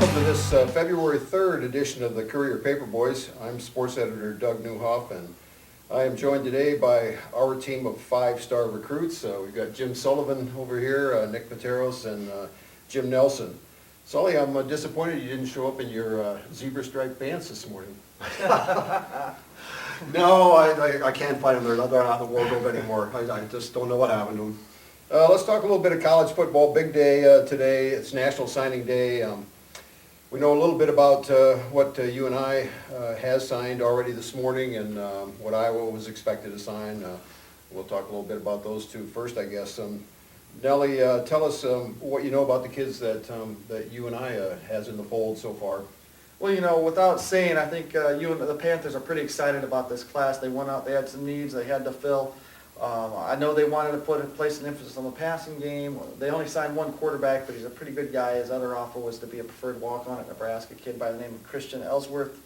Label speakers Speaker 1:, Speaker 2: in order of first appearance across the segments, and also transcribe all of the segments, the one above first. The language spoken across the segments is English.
Speaker 1: welcome to this February 3rd edition of the Courier Paperboyz. I'm sports editor Doug Newhoff, and I am joined today by our team of five-star recruits. We've got Jim Sullivan over here, Nick Pateros, and Jim Nelson. Sully, I'm disappointed you didn't show up in your zebra striped pants this morning.
Speaker 2: No, I can't find them. They're not in the wardrobe anymore. I just don't know what happened to them.
Speaker 1: Let's talk a little bit of college football. Big day today. It's National Signing Day. We know a little bit about what UNI has signed already this morning and what Iowa was expected to sign. We'll talk a little bit about those two first, I guess. Nellie, tell us what you know about the kids that UNI has in the fold so far.
Speaker 3: Well, you know, without saying, I think the Panthers are pretty excited about this class. They went out, they had some needs they had to fill. I know they wanted to place an emphasis on the passing game. They only signed one quarterback, but he's a pretty good guy. His other offer was to be a preferred walk-on at Nebraska, a kid by the name of Christian Ellsworth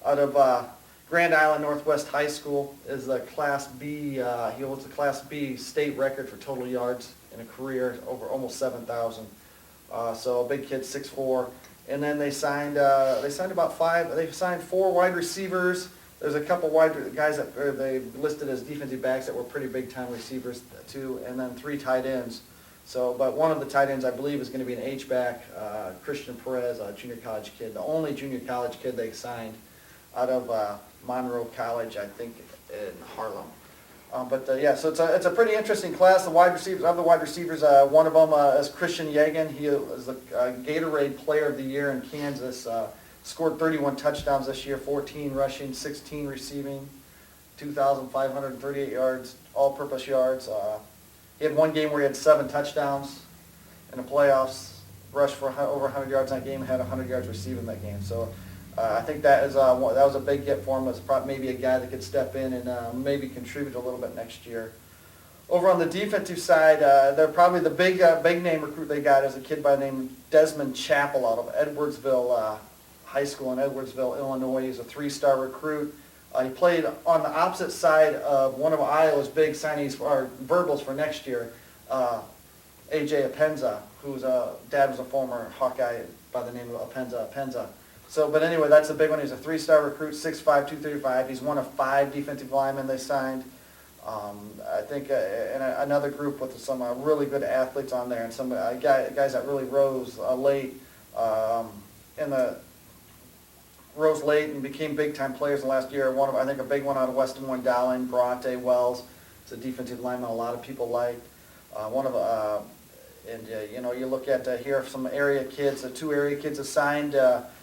Speaker 3: out of Grand Island Northwest High School. Is a Class B. He holds the Class B state record for total yards in a career, over almost 7,000. So a big kid, 6'4". And then they signed four wide receivers. There's a couple wide guys that they listed as defensive backs that were pretty big-time receivers too, and then three tight ends. So, but one of the tight ends I believe is going to be an H-back, Christian Perez, a junior college kid, the only junior college kid they signed out of Monroe College, I think, in Harlem. Yeah, so it's a pretty interesting class. The wide receivers, one of them is Christian Yagan. He is the Gatorade Player of the Year in Kansas. Scored 31 touchdowns this year, 14 rushing, 16 receiving, 2,538 yards, all-purpose yards. He had one game where he had 7 touchdowns in the playoffs, rushed for over 100 yards in that game, and had 100 yards receiving that game. So I think that was a big get for him. It's probably maybe a guy that could step in and maybe contribute a little bit next year. Over on the defensive side, they're probably the big name recruit they got is a kid by the name of Desmond Chappell out of Edwardsville High School in Edwardsville, Illinois. He's a 3-star recruit. He played on the opposite side of one of Iowa's big signees or verbals for next year, A.J. Apenza, whose dad was a former Hawkeye by the name of Apenza. So, but anyway, that's a big one. He's a 3-star recruit, 6'5", 235. He's one of 5 defensive linemen they signed. I think and another group with some really good athletes on there, and some guys that really rose late and became big-time players in the last year. I think a big one out of Weston Wendalen, Bronte Wells. It's a defensive lineman a lot of people liked. You look at here some area kids. The 2 area kids assigned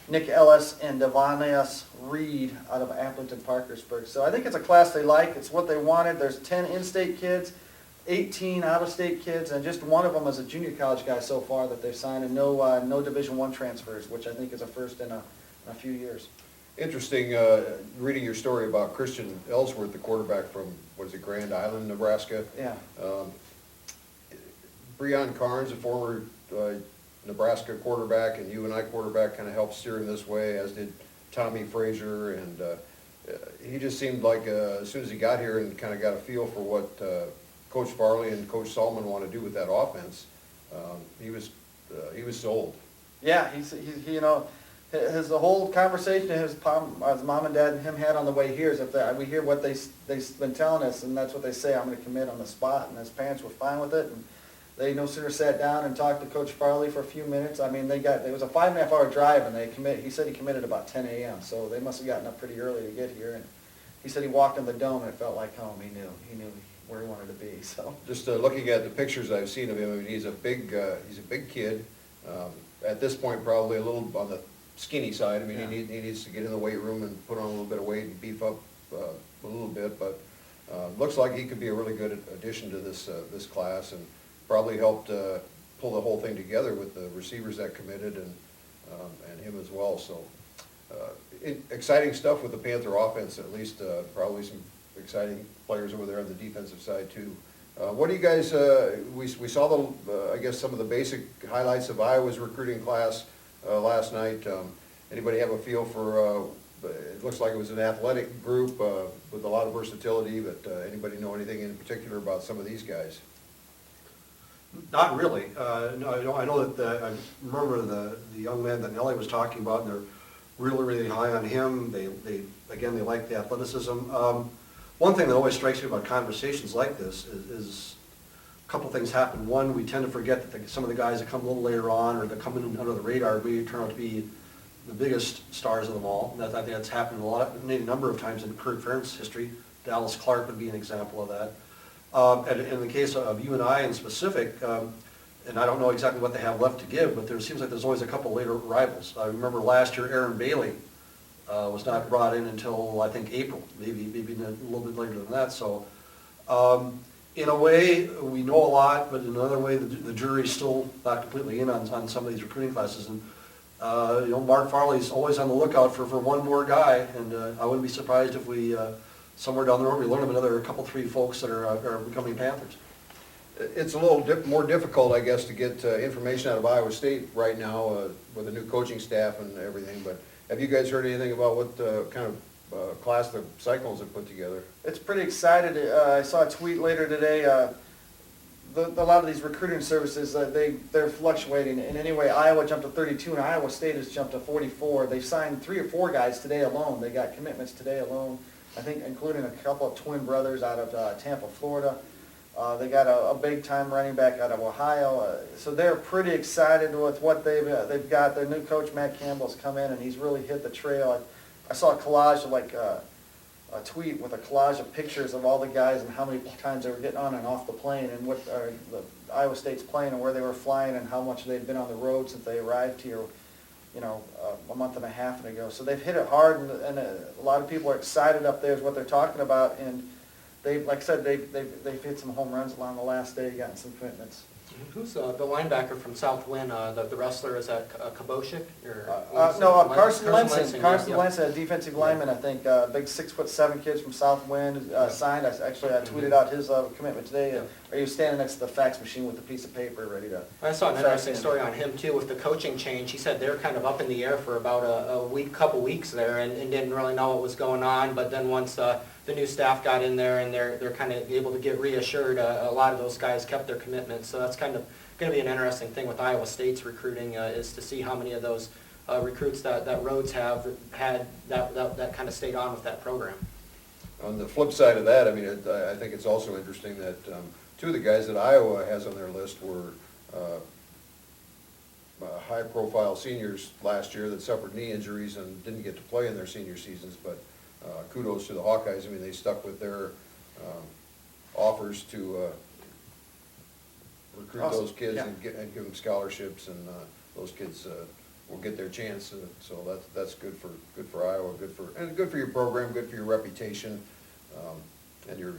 Speaker 3: Nick Ellis and Devonius Reed out of Appleton Parkersburg. So I think it's a class they like. It's what they wanted. There's 10 in-state kids, 18 out-of-state kids, and just one of them is a junior college guy so far that they've signed, and no Division I transfers, which I think is a first in a few years.
Speaker 1: Interesting reading your story about Christian Ellsworth, the quarterback from, Grand Island, Nebraska.
Speaker 3: Yeah.
Speaker 1: Breon Carnes, a former Nebraska quarterback and UNI quarterback, kind of helped steer him this way, as did Tommy Frazier. And he just seemed like as soon as he got here and kind of got a feel for what Coach Farley and Coach Solomon want to do with that offense, he was sold.
Speaker 3: Yeah, his whole conversation his mom and dad and him had on the way here is we hear what they've been telling us, and that's what they say. I'm going to commit on the spot, and his parents were fine with it. And they no sooner sat down and talked to Coach Farley for a few minutes. I mean, it was a 5.5-hour drive, and he said he committed about 10 a.m. So they must have gotten up pretty early to get here. And he said he walked in the dome and it felt like home. He knew where he wanted to be. So
Speaker 1: just looking at the pictures I've seen of him, I mean, he's a big kid. At this point, probably a little on the skinny side. I mean,
Speaker 3: yeah.
Speaker 1: he needs to get in the weight room and put on a little bit of weight and beef up a little bit. But looks like he could be a really good addition to this class, and probably helped pull the whole thing together with the receivers that committed and him as well. So exciting stuff with the Panther offense. At least probably some exciting players over there on the defensive side too. What do you guys? We saw I guess some of the basic highlights of Iowa's recruiting class last night. Anybody have a feel for? It looks like it was an athletic group with a lot of versatility. But anybody know anything in particular about some of these guys?
Speaker 2: Not really. No, I know that, I remember the young man that Nellie was talking about, and they're really, really high on him. Again, they like the athleticism. One thing that always strikes me about conversations like this is a couple things happen. One, we tend to forget that some of the guys that come a little later on, or that come in under the radar, really turn out to be the biggest stars of them all. And I think that's happened a number of times in Kurt Ferentz history. Dallas Clark would be an example of that. And in the case of UNI in specific, and I don't know exactly what they have left to give, but there seems like there's always a couple later arrivals. I remember last year Aaron Bailey was not brought in until, I think, April, maybe a little bit later than that. So in a way, we know a lot, but in another way, the jury's still not completely in on some of these recruiting classes. And Mark Farley's always on the lookout for one more guy, and I wouldn't be surprised if we, somewhere down the road, we learn of another couple, three folks that are becoming Panthers.
Speaker 1: It's a little more difficult, I guess, to get information out of Iowa State right now with a new coaching staff and everything, but have you guys heard anything about what kind of class the Cyclones have put together?
Speaker 3: It's pretty excited. I saw a tweet later today. A lot of these recruiting services, they're fluctuating. And anyway, Iowa jumped to 32 and Iowa State has jumped to 44. They've signed 3 or 4 guys today alone. They got commitments today alone, I think including a couple of twin brothers out of Tampa, Florida. They got a big-time running back out of Ohio. So they're pretty excited with what they've got. Their new coach, Matt Campbell's come in, and he's really hit the trail. I saw a collage of a tweet with a collage of pictures of all the guys and how many times they were getting on and off the plane and what the Iowa State's plane and where they were flying and how much they'd been on the road since they arrived here, a month and a half ago. So they've hit it hard, and a lot of people are excited up there is what they're talking about. And they, like I said, they've hit some home runs along the last day, gotten some commitments.
Speaker 4: Who's the linebacker from South Win? The wrestler, is that Kaboshik?
Speaker 3: Carson Lenson. Carson
Speaker 4: yeah.
Speaker 3: Lenson, a defensive lineman, I think. Big 6'7" kid from South Wind, signed. I tweeted out his commitment today. Are you standing next to the fax machine with a piece of paper ready to?
Speaker 4: I saw an interesting story on him too with the coaching change. He said they're kind of up in the air for about a couple weeks there, and didn't really know what was going on. But then once the new staff got in there and they're kind of able to get reassured, a lot of those guys kept their commitments. So that's kind of going to be an interesting thing with Iowa State's recruiting is to see how many of those recruits that Rhodes have had that kind of stayed on with that program.
Speaker 1: On the flip side of that, I mean, I think it's also interesting that 2 of the guys that Iowa has on their list were high-profile seniors last year that suffered knee injuries and didn't get to play in their senior seasons, but kudos to the Hawkeyes. I mean, they stuck with their offers to recruit those kids,
Speaker 3: yeah,
Speaker 1: and give them scholarships, and those kids will get their chance. So that's good for Iowa, good for your program, good for your reputation, and your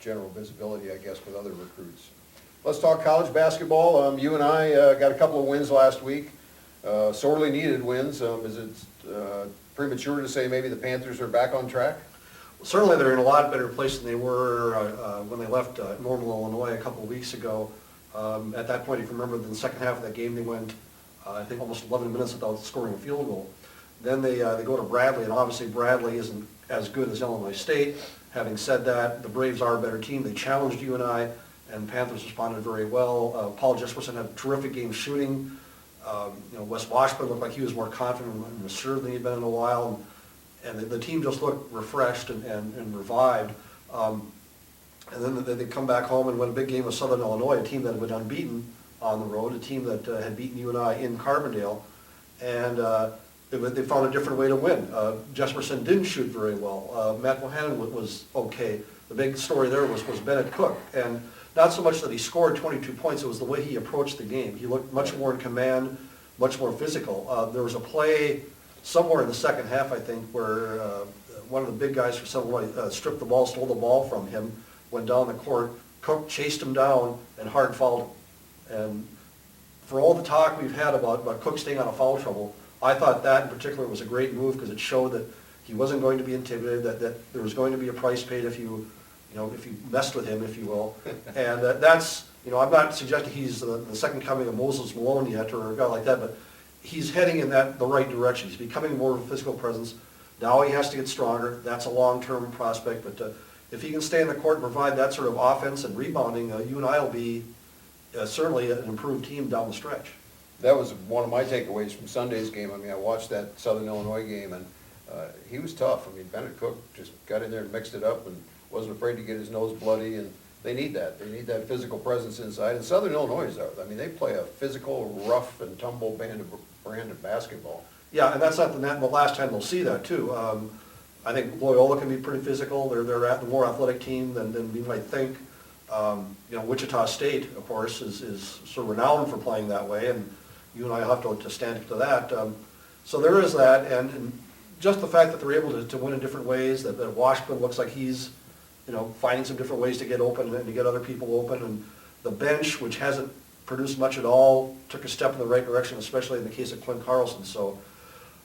Speaker 1: general visibility, I guess, with other recruits. Let's talk college basketball. You and I got a couple of wins last week, sorely needed wins. Is it premature to say maybe the Panthers are back on track?
Speaker 2: Certainly they're in a lot better place than they were when they left Normal, Illinois a couple of weeks ago. At that point, if you remember, in the second half of that game, they went, I think, almost 11 minutes without scoring a field goal. Then they go to Bradley, and obviously Bradley isn't as good as Illinois State. Having said that, the Braves are a better team. They challenged UNI, and Panthers responded very well. Paul Jesperson had a terrific game shooting. Wes Washburn looked like he was more confident and assured than he'd been in a while. And the team just looked refreshed and revived. And then they come back home and win a big game with Southern Illinois, a team that had been unbeaten on the road, a team that had beaten UNI in Carbondale. And they found a different way to win. Jesperson didn't shoot very well. Matt Bohannon was okay. The big story there was Bennett Cook. And not so much that he scored 22 points, it was the way he approached the game. He looked much more in command, much more physical. There was a play somewhere in the second half, I think, where one of the big guys for Illinois stripped the ball, stole the ball from him, went down the court. Cook chased him down and hard fouled him. And for all the talk we've had about Cook staying out of foul trouble, I thought that in particular was a great move because it showed that he wasn't going to be intimidated, that there was going to be a price paid if you messed with him, if you will. And that's, I'm not suggesting he's the second coming of Moses Malone yet or a guy like that, but he's heading in the right direction. He's becoming more of a physical presence. Now he has to get stronger. That's a long-term prospect, but if he can stay in the court and provide that sort of offense and rebounding, UNI will be certainly an improved team down the stretch.
Speaker 1: That was one of my takeaways from Sunday's game. I mean, I watched that Southern Illinois game, and he was tough. I mean, Bennett Cook just got in there and mixed it up and wasn't afraid to get his nose bloody, and they need that. They need that physical presence inside, and Southern Illinois are. I mean, they play a physical, rough and tumble brand of basketball.
Speaker 2: Yeah, and that's not the last time they'll see that, too. I think Loyola can be pretty physical. They're the more athletic team than we might think. Wichita State, of course, is sort of renowned for playing that way, and you and I have to stand up to that. So there is that, and just the fact that they're able to win in different ways, that Washburn looks like he's, finding some different ways to get open and to get other people open, and the bench, which hasn't produced much at all, took a step in the right direction, especially in the case of Clint Carlson. So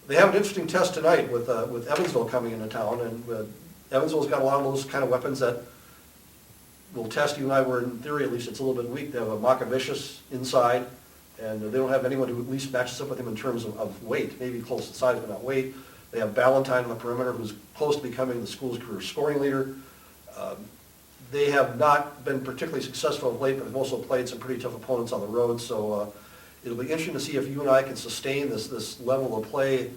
Speaker 2: they have an interesting test tonight with Evansville coming into town, and Evansville's got a lot of those kind of weapons that will test you and I, where in theory at least it's a little bit weak. They have a Makavicius inside, and they don't have anyone who at least matches up with him in terms of weight, maybe close to size but not weight. They have Ballantyne on the perimeter, who's close to becoming the school's career scoring leader. They have not been particularly successful of late, but have also played some pretty tough opponents on the road, so it'll be interesting to see if you and I can sustain this level of play,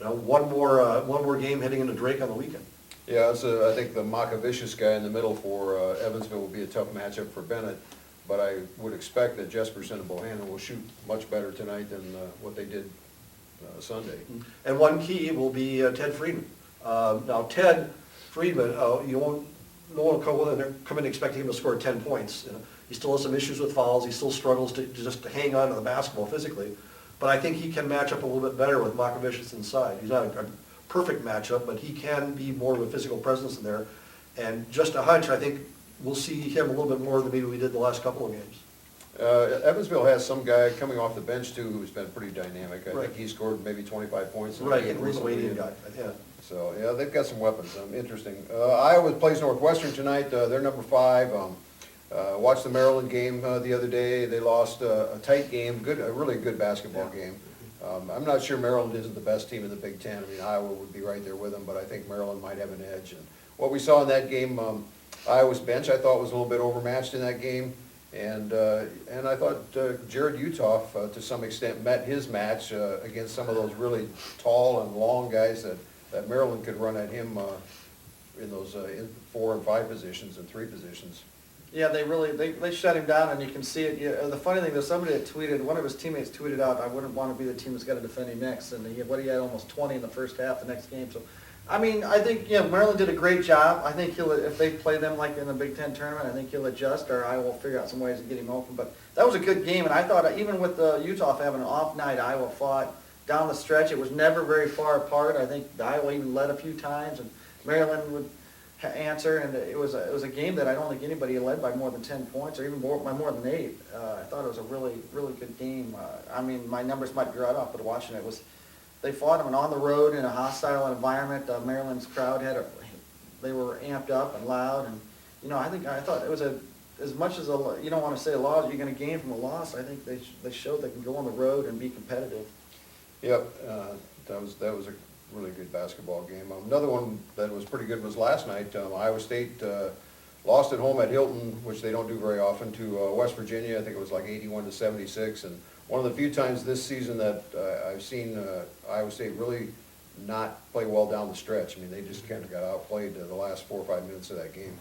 Speaker 2: one more game heading into Drake on the weekend.
Speaker 1: Yeah, so I think the Makavicius guy in the middle for Evansville will be a tough matchup for Bennett, but I would expect that Jesperson and Bohannon will shoot much better tonight than what they did Sunday.
Speaker 2: And one key will be Ted Friedman. Now, Ted Friedman, no one will come in expecting him to score 10 points. He still has some issues with fouls. He still struggles to hang on to the basketball physically. But I think he can match up a little bit better with Makavicius inside. He's not a perfect matchup, but he can be more of a physical presence in there. And just a hunch, I think we'll see him a little bit more than maybe we did the last couple of games.
Speaker 1: Evansville has some guy coming off the bench too who's been pretty dynamic. I
Speaker 2: Right.
Speaker 1: think he scored maybe 25 points in
Speaker 2: Right,
Speaker 1: the game
Speaker 2: the
Speaker 1: recently.
Speaker 2: Lithuanian guy, yeah.
Speaker 1: So, yeah, they've got some weapons. Interesting. Iowa plays Northwestern tonight. They're number 5. Watched the Maryland game the other day. They lost a tight game, a really good basketball game. I'm not sure Maryland isn't the best team in the Big Ten. I mean, Iowa would be right there with them, but I think Maryland might have an edge. And what we saw in that game, Iowa's bench, I thought was a little bit overmatched in that game. And I thought Jared Utoff, to some extent, met his match against some of those really tall and long guys that Maryland could run at him in those in 4 and 5 positions and 3 positions.
Speaker 3: Yeah, they shut him down, and you can see it. Yeah, the funny thing, there's somebody that tweeted, one of his teammates tweeted out, I wouldn't want to be the team that's got to defend him next, and he had almost 20 in the first half the next game. So, I mean, I think, Maryland did a great job. I think if they play them like in the Big Ten tournament, I think he'll adjust, or Iowa will figure out some ways to get him open. But that was a good game, and I thought even with Utah having an off night, Iowa fought down the stretch. It was never very far apart. I think Iowa even led a few times, and Maryland would answer, and it was a game that I don't think anybody led by more than 10 points, or even by more than 8. I thought it was a really, really good game. I mean, my numbers might be right off, but watching it they fought them, and on the road in a hostile environment. Maryland's crowd they were amped up and loud, and I thought it was as much as you don't want to say a loss, you're going to gain from a loss. I think they showed they can go on the road and be competitive.
Speaker 1: Yep, that was a really good basketball game. Another one that was pretty good was last night. Iowa State lost at home at Hilton, which they don't do very often, to West Virginia. I think it was like 81-76, and one of the few times this season that I've seen Iowa State really not play well down the stretch. I mean, they just kind of got outplayed the last 4 or 5 minutes of that game.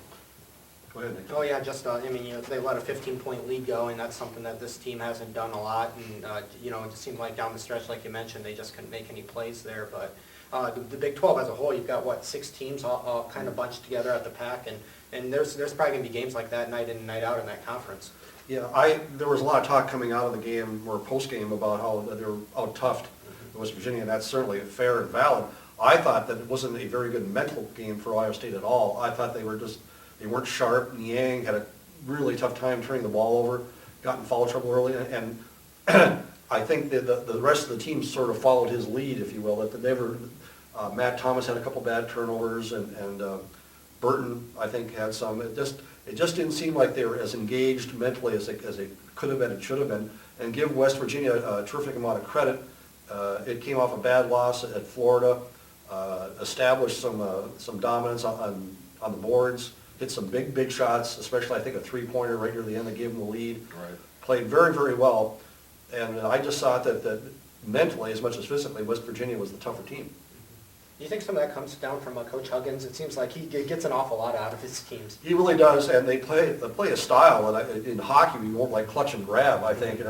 Speaker 2: Go ahead, Nick.
Speaker 4: Oh, yeah, just, they let a 15-point lead go, and that's something that this team hasn't done a lot. And, it just seemed like down the stretch, like you mentioned, they just couldn't make any plays there. But the Big 12 as a whole, you've got, 6 teams all kind of bunched together at the pack, and there's probably going to be games like that night in and night out in that conference.
Speaker 2: Yeah, there was a lot of talk coming out of the game, or post-game, about how they were out-toughed in West Virginia, and that's certainly fair and valid. I thought that it wasn't a very good mental game for Iowa State at all. I thought they weren't sharp. Niang had a really tough time turning the ball over, got in foul trouble early, and I think that the rest of the team sort of followed his lead, if you will. Matt Thomas had a couple bad turnovers, and Burton, I think, had some. It just didn't seem like they were as engaged mentally as they could have been and should have been. And give West Virginia a terrific amount of credit. It came off a bad loss at Florida, established some dominance on the boards, hit some big shots, especially I think a 3-pointer right near the end that gave them the lead.
Speaker 1: Right.
Speaker 2: played very, very well. And I just thought that mentally, as much as physically, West Virginia was the tougher team.
Speaker 4: Do you think some of that comes down from Coach Huggins? It seems like he gets an awful lot out of his teams.
Speaker 2: He really does, and they play a style, and in hockey, we won't like clutch and grab, I think,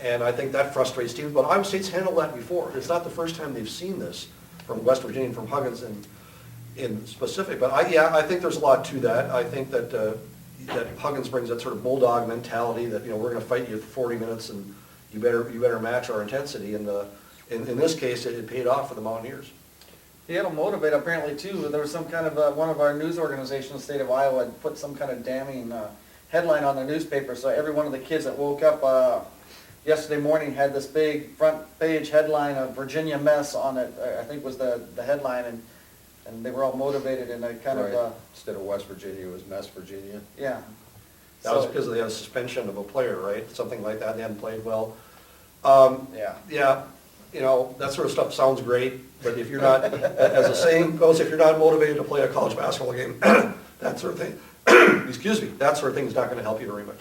Speaker 2: and I think that frustrates teams. But Iowa State's handled that before. It's not the first time they've seen this from West Virginia and from Huggins in specific. But I think there's a lot to that. I think that Huggins brings that sort of bulldog mentality that, we're going to fight you for 40 minutes, and you better match our intensity. And in this case, it paid off for the Mountaineers.
Speaker 3: He had them motivate apparently too. There was some kind of, one of our news organizations in the state of Iowa had put some kind of damning headline on their newspaper. So every one of the kids that woke up yesterday morning had this big front page headline of Virginia mess on it, I think was the headline. And they were all motivated and they kind
Speaker 1: Right.
Speaker 3: of,
Speaker 1: Instead of West Virginia, it was Mess Virginia.
Speaker 3: yeah.
Speaker 2: That was
Speaker 3: So-
Speaker 2: because they had a suspension of a player, right? Something like that, they hadn't played well.
Speaker 3: Yeah.
Speaker 2: Yeah, that sort of stuff sounds great, but if you're not, as the saying goes, if you're not motivated to play a college basketball game, that sort of thing, excuse me, that sort of thing is not going to help you very much.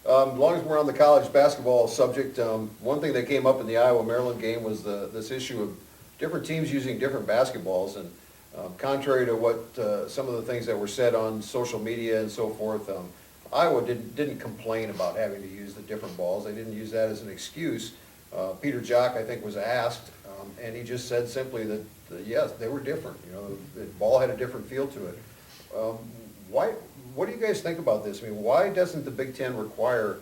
Speaker 1: As long as we're on the college basketball subject, one thing that came up in the Iowa-Maryland game was this issue of different teams using different basketballs. And contrary to what some of the things that were said on social media and so forth, Iowa didn't complain about having to use the different balls. They didn't use that as an excuse. Peter Jock, I think, was asked, and he just said simply that, yes, they were different. The ball had a different feel to it. What do you guys think about this? I mean, why doesn't the Big Ten require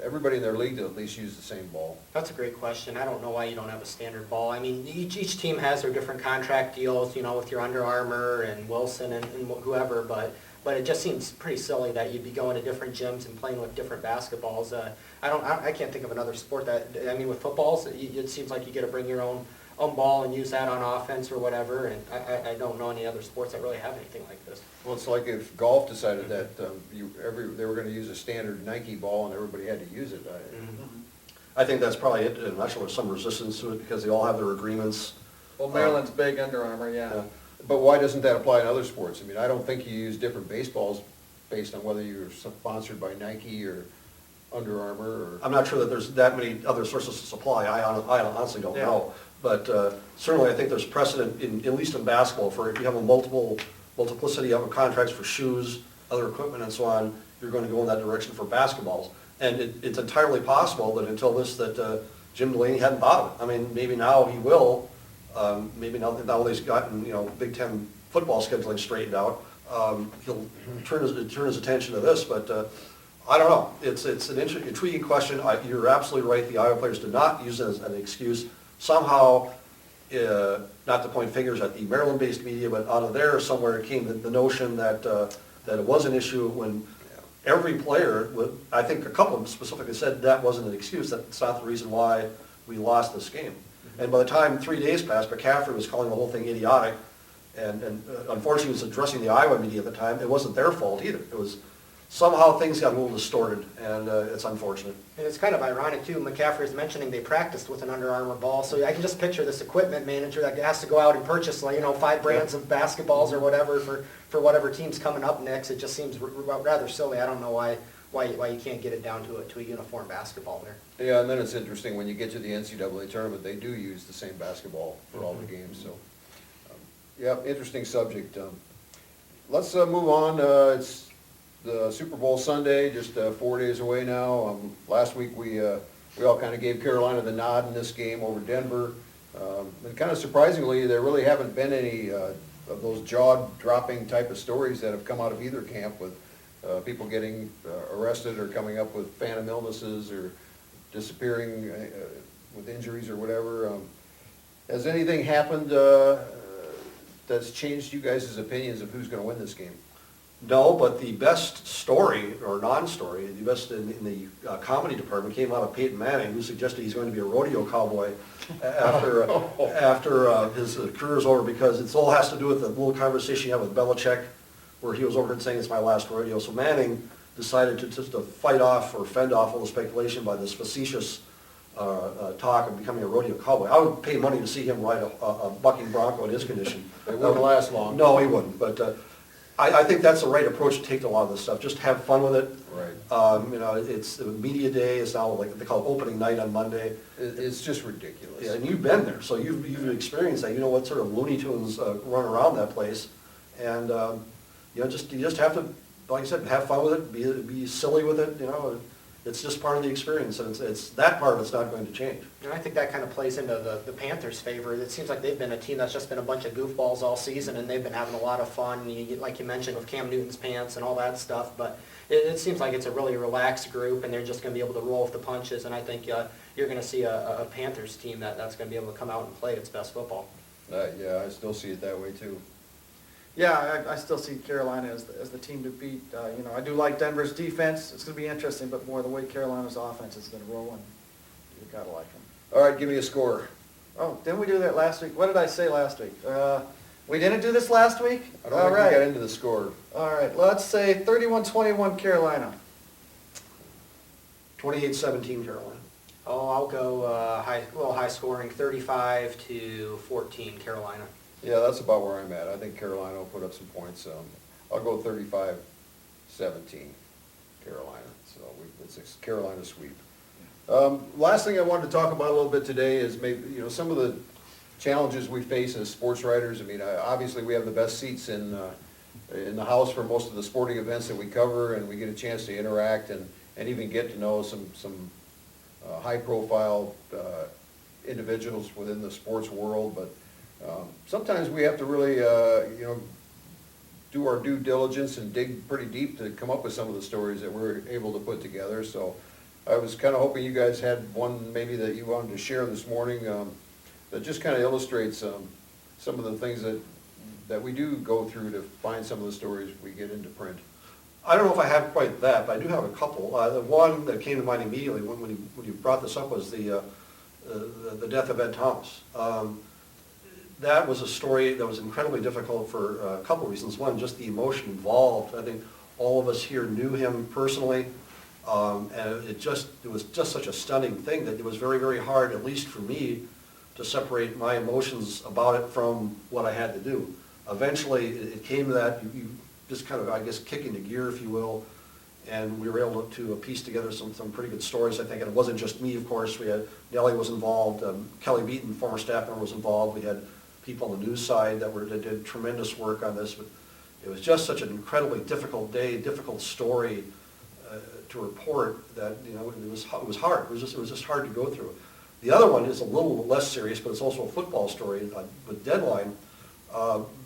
Speaker 1: everybody in their league to at least use the same ball?
Speaker 4: That's a great question. I don't know why you don't have a standard ball. I mean, each team has their different contract deals, with your Under Armour and Wilson and whoever, but it just seems pretty silly that you'd be going to different gyms and playing with different basketballs. I can't think of another sport with footballs, it seems like you get to bring your own ball and use that on offense or whatever, and I don't know any other sports that really have anything like this.
Speaker 1: Well, it's like if golf decided that they were going to use a standard Nike ball and everybody had to use it.
Speaker 2: I think that's probably it, and actually there's some resistance to it because they all have their agreements.
Speaker 3: Well, Maryland's big Under Armour, yeah.
Speaker 1: But why doesn't that apply in other sports? I mean, I don't think you use different baseballs based on whether you're sponsored by Nike or Under Armour or...
Speaker 2: I'm not sure that there's that many other sources of supply, I honestly don't
Speaker 3: Yeah.
Speaker 2: know. But certainly I think there's precedent, at least in basketball, for if you have a multiplicity of contracts for shoes, other equipment and so on, you're going to go in that direction for basketballs. And it's entirely possible that until that Jim Delaney hadn't thought of it. I mean, maybe now he will, maybe now that he's gotten, Big Ten football scheduling straightened out, he'll turn his attention to this, but I don't know. It's an intriguing question. You're absolutely right. The Iowa players did not use it as an excuse. Somehow, not to point fingers at the Maryland-based media, but out of there somewhere came the notion that it was an issue when every player, I think a couple of them specifically said that wasn't an excuse, that's not the reason why we lost this game. And by the time 3 days passed, McCaffrey was calling the whole thing idiotic, and unfortunately he was addressing the Iowa media at the time. It wasn't their fault either. It was somehow things got a little distorted, and it's unfortunate.
Speaker 4: And it's kind of ironic too, McCaffrey's mentioning they practiced with an Under Armour ball, so I can just picture this equipment manager that has to go out and purchase 5 brands of basketballs or whatever for whatever team's coming up next. It just seems rather silly. I don't know why you can't get it down to a uniform basketball there.
Speaker 1: Yeah, and then it's interesting, when you get to the NCAA tournament, they do use the same basketball for all the games, so. Yeah, interesting subject. Let's move on. It's the Super Bowl Sunday, just 4 days away now. Last week, we all kind of gave Carolina the nod in this game over Denver. And kind of surprisingly, there really haven't been any of those jaw-dropping type of stories that have come out of either camp, with people getting arrested or coming up with phantom illnesses or disappearing with injuries or whatever. Has anything happened that's changed you guys' opinions of who's going to win this game?
Speaker 2: No, but the best story, or non-story, the best in the comedy department came out of Peyton Manning, who suggested he's going to be a rodeo cowboy after his career is over, because it all has to do with the little conversation he had with Belichick, where he was over and saying, it's my last rodeo. So Manning decided to fight off or fend off all the speculation by this facetious talk of becoming a rodeo cowboy. I would pay money to see him ride a bucking bronco in his condition.
Speaker 1: It wouldn't last long.
Speaker 2: No, he wouldn't. But I think that's the right approach to take to a lot of this stuff, just have fun with it.
Speaker 1: Right.
Speaker 2: You know, it's media day, it's now like, they call it opening night on Monday.
Speaker 1: It's just ridiculous.
Speaker 2: Yeah, and you've been there, so you've experienced that, you know what sort of Looney Tunes run around that place. And, you know, you just have to, like I said, have fun with it, be silly with it, you know. It's just part of the experience, and it's that part that's not going to change.
Speaker 4: And I think that kind of plays into the Panthers' favor. It seems like they've been a team that's just been a bunch of goofballs all season, and they've been having a lot of fun, like you mentioned, with Cam Newton's pants and all that stuff. But it seems like it's a really relaxed group, and they're just going to be able to roll with the punches. And I think you're going to see a Panthers team that's going to be able to come out and play its best football.
Speaker 1: Yeah, I still see it that way too.
Speaker 3: Yeah, I still see Carolina as the team to beat. You know, I do like Denver's defense. It's going to be interesting, but more the way Carolina's offense is going to roll, and you got to like them.
Speaker 1: All right, give me a score.
Speaker 3: Oh, didn't we do that last week? What did I say last week? We didn't do this last week?
Speaker 1: I don't
Speaker 3: All
Speaker 1: think we
Speaker 3: right.
Speaker 1: got into the score.
Speaker 3: All right, let's say 31-21 Carolina.
Speaker 2: 28-17 Carolina.
Speaker 4: Oh, I'll go high scoring, 35-14 Carolina.
Speaker 1: Yeah, that's about where I'm at. I think Carolina will put up some points. I'll go 35-17 Carolina. So it's a Carolina sweep. Last thing I wanted to talk about a little bit today is maybe, you know, some of the challenges we face as sports writers. I mean, obviously we have the best seats in the house for most of the sporting events that we cover, and we get a chance to interact and even get to know some high-profile individuals within the sports world. But sometimes we have to really, you know, do our due diligence and dig pretty deep to come up with some of the stories that we're able to put together. So I was kind of hoping you guys had one maybe that you wanted to share this morning that just kind of illustrates some of the things that we do go through to find some of the stories we get into print.
Speaker 2: I don't know if I have quite that, but I do have a couple. The one that came to mind immediately when you brought this up was the death of Ed Thomas. That was a story that was incredibly difficult for a couple reasons. One, just the emotion involved. I think all of us here knew him personally, and it was just such a stunning thing that it was very, very hard, at least for me, to separate my emotions about it from what I had to do. Eventually, it came to that, you just kind of, I guess, kick into gear, if you will, and we were able to piece together some pretty good stories, I think. And it wasn't just me, of course. We had, Nellie was involved, Kelly Beaton, former staff member, was involved. We had people on the news side that did tremendous work on this. But it was just such an incredibly difficult day, difficult story to report that, you know, it was hard. It was just hard to go through. The other one is a little less serious, but it's also a football story with Deadline.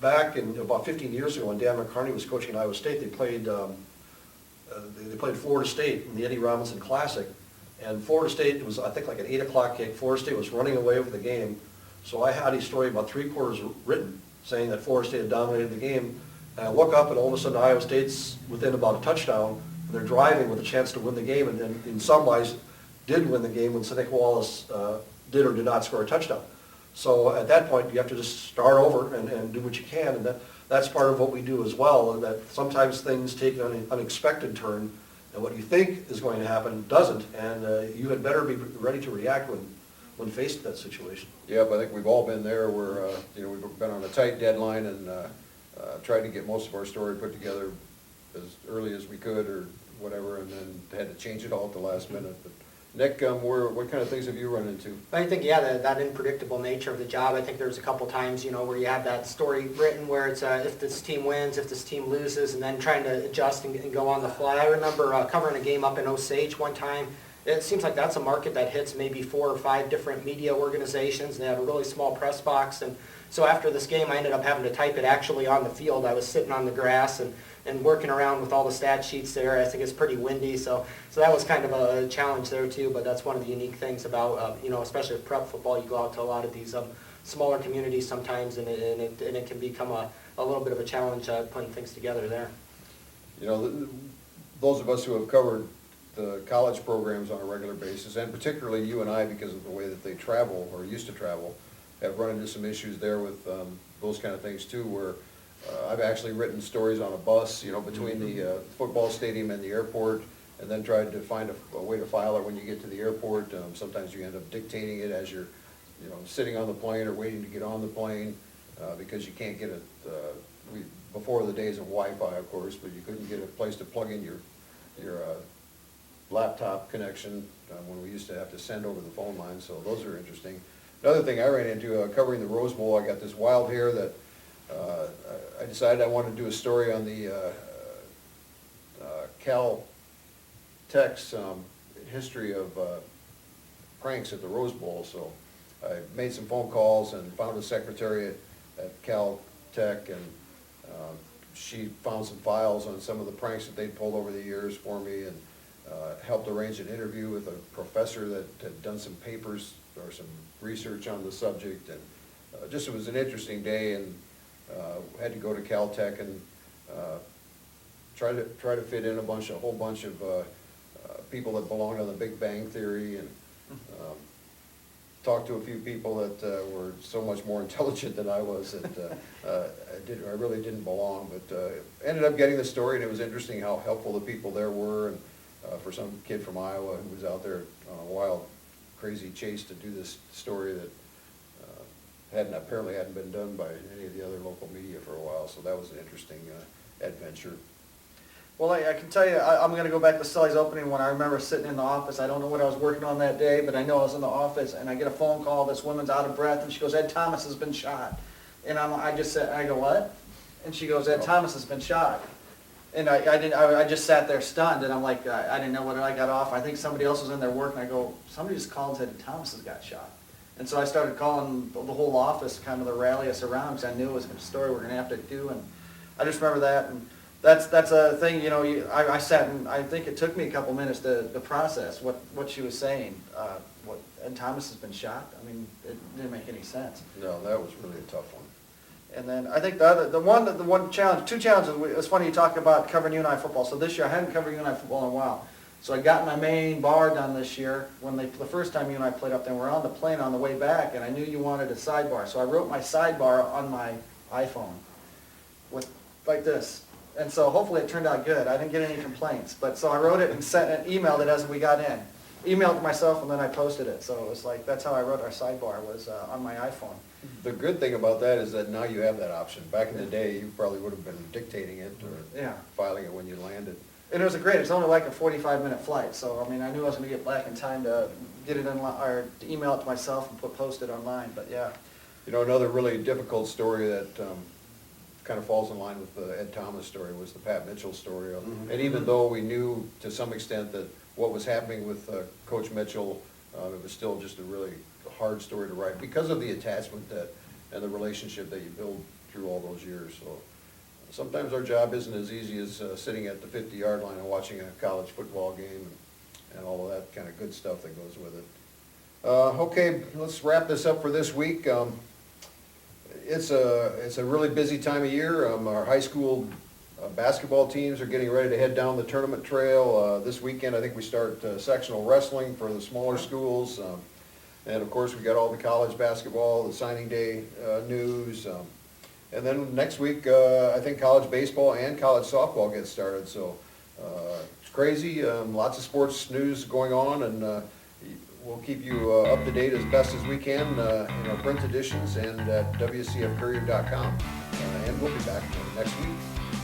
Speaker 2: Back in about 15 years ago, when Dan McCarney was coaching at Iowa State, they played Florida State in the Eddie Robinson Classic. And Florida State, it was, I think, like an 8 o'clock kick. Florida State was running away with the game. So I had a story about 3/4 written saying that Florida State had dominated the game. And I look up, and all of a sudden Iowa State's within about a touchdown, and they're driving with a chance to win the game, and then in some ways did win the game when Seneca Wallace did or did not score a touchdown. So at that point, you have to just start over and do what you can, and that's part of what we do as well, and that sometimes things take an unexpected turn, and what you think is going to happen doesn't, and you had better be ready to react when faced with that situation.
Speaker 1: Yep, I think we've all been there where, you know, we've been on a tight deadline and tried to get most of our story put together as early as we could or whatever, and then had to change it all at the last minute. But Nick, what kind of things have you run into?
Speaker 4: I think, yeah, that unpredictable nature of the job. I think there's a couple times, you know, where you have that story written where it's if this team wins, if this team loses, and then trying to adjust and go on the fly. I remember covering a game up in Osage one time. It seems like that's a market that hits maybe 4 or 5 different media organizations, and they have a really small press box. And so after this game, I ended up having to type it actually on the field. I was sitting on the grass and working around with all the stat sheets there. I think it's pretty windy, so that was kind of a challenge there too. But that's one of the unique things about, you know, especially with prep football, you go out to a lot of these smaller communities sometimes, and it can become a little bit of a challenge putting things together there.
Speaker 1: You know, those of us who have covered the college programs on a regular basis, and particularly you and I, because of the way that they travel or used to travel, have run into some issues there with those kind of things too, where I've actually written stories on a bus, you know, between the football stadium and the airport, and then tried to find a way to file it when you get to the airport. Sometimes you end up dictating it as you're, you know, sitting on the plane or waiting to get on the plane because you can't get it before the days of Wi-Fi, of course, but you couldn't get a place to plug in your laptop connection when we used to have to send over the phone line, so those are interesting. Another thing I ran into, covering the Rose Bowl, I got this wild hair that I decided I wanted to do a story on the Cal Tech's history of pranks at the Rose Bowl, so I made some phone calls and found a secretary at Cal Tech, and she found some files on some of the pranks that they'd pulled over the years for me, and helped arrange an interview with a professor that had done some papers or some research on the subject, and just it was an interesting day, and had to go to Cal Tech and try to fit in a whole bunch of people that belonged on the Big Bang Theory, and talked to a few people that were so much more intelligent than I was that I really didn't belong, but ended up getting the story, and it was interesting how helpful the people there were, and for some kid from Iowa who was out there on a wild, crazy chase to do this story that apparently hadn't been done by any of the other local media for a while, so that was an interesting adventure.
Speaker 3: Well, I can tell you, I'm going to go back to Sully's opening when I remember sitting in the office. I don't know what I was working on that day, but I know I was in the office, and I get a phone call. This woman's out of breath, and she goes, "Ed Thomas has been shot." And I go, "What?" And she goes, "Ed Thomas has been shot." And I just sat there stunned, and I'm like, I didn't know whether I got off. I think somebody else was in there working. I go, "Somebody just called and said Thomas has got shot." And so I started calling the whole office, kind of to rally us around, because I knew it was a story we're going to have to do. And I just remember that, and that's a thing, you know, I sat and I think it took me a couple minutes to process what she was saying. Ed Thomas has been shot? I mean, it didn't make any sense.
Speaker 1: No, that was really a tough one.
Speaker 3: And then I think the one challenge, two challenges, it's funny you talk about covering UNI football. So this year I hadn't covered UNI football in a while. So I got my main bar done this year when the first time UNI played up there. We're on the plane on the way back, and I knew you wanted a sidebar. So I wrote my sidebar on my iPhone with like this. And so hopefully it turned out good. I didn't get any complaints. But so I wrote it and sent an email that as we got in. Emailed it myself, and then I posted it. So it was like, that's how I wrote our sidebar, was on my iPhone.
Speaker 1: The good thing about that is that now you have that option. Back in the day, you probably would have been dictating it or filing it when you landed.
Speaker 3: And it was it's only like a 45-minute flight. So, I mean, I knew I was going to get back in time to get it or to email it to myself and post it online. But yeah.
Speaker 1: You know, another really difficult story that kind of falls in line with the Ed Thomas story was the Pat Mitchell story.
Speaker 2: Mm-hmm.
Speaker 1: And even though we knew to some extent that what was happening with Coach Mitchell, it was still just a really hard story to write because of the attachment and the relationship that you build through all those years. So sometimes our job isn't as easy as sitting at the 50-yard line and watching a college football game and all of that kind of good stuff that goes with it. Okay, let's wrap this up for this week. It's a really busy time of year. Our high school basketball teams are getting ready to head down the tournament trail. This weekend, I think we start sectional wrestling for the smaller schools. And of course, we got all the college basketball, the signing day news. And then next week, I think college baseball and college softball gets started. So it's crazy. Lots of sports news going on, and we'll keep you up to date as best as we can in our print editions and at WCFcourier.com. And we'll be back next week.